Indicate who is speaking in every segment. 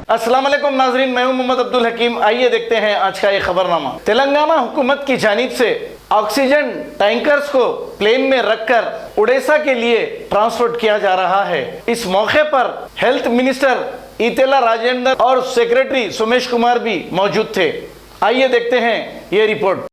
Speaker 1: अस्सलाम वालेकुम नाजरीन, मैं हूं मोहम्मद अब्दुल हकीम। आइए देखते हैं आज का ये खबरनामा। तेलंगाना हुकूमत की जानिब से ऑक्सीजन टैंकर्स को प्लेन में रखकर उड़ीसा के लिए ट्रांसपोर्ट किया जा रहा है। इस मौके पर हेल्थ मिनिस्टर इतेला राजेंद्र और सेक्रेटरी सोमेश कुमार भी मौजूद थे। आइए देखते हैं ये report.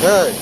Speaker 2: Hey.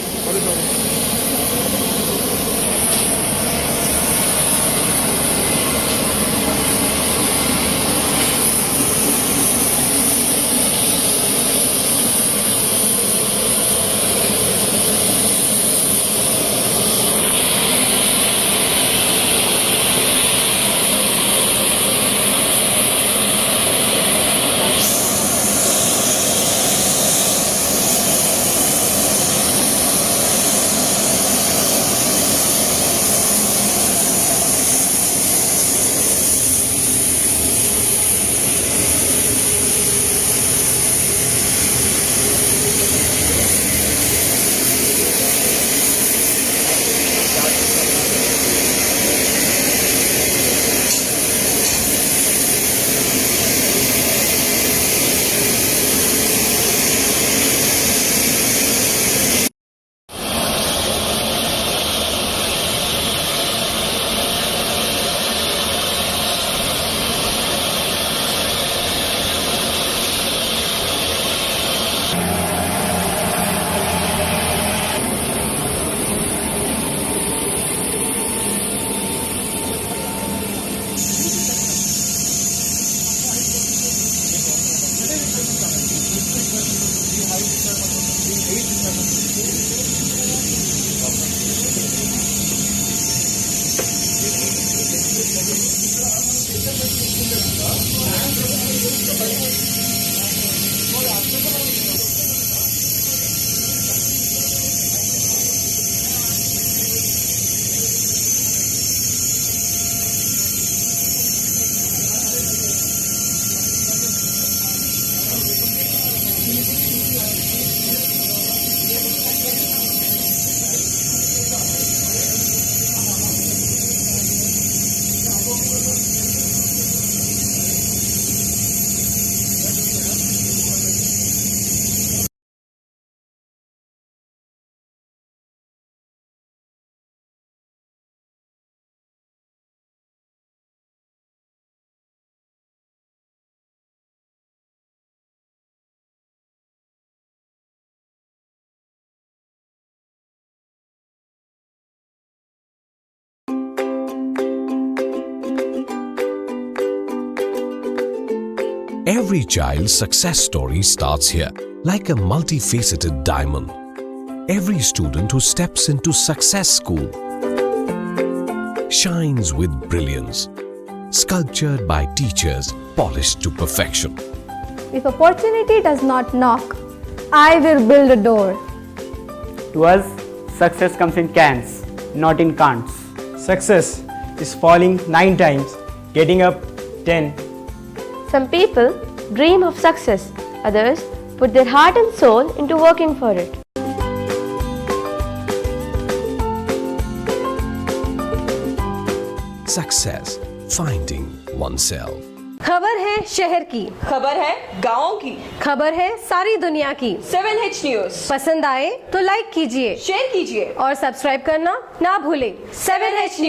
Speaker 3: Every child's success story starts here, like a multifaceted diamond. Every student who steps into Success School shines with brilliance, sculptured by teachers polished to perfection.
Speaker 4: If opportunity does not knock, I will build a door.
Speaker 5: To us, success comes in cans, not in can'ts.
Speaker 6: Success is falling 9 times, getting up 10.
Speaker 7: Some people dream of success, others put their heart and soul into working for it.
Speaker 3: Success, finding oneself.
Speaker 4: खबर है शहर की,
Speaker 8: खबर है गाँव की,
Speaker 4: खबर है सारी दुनिया की।
Speaker 8: 7H न्यूज
Speaker 4: पसंद आए तो लाइक कीजिए,
Speaker 8: शेयर कीजिए
Speaker 4: और सब्सक्राइब करना ना भूलें।
Speaker 8: 7H news.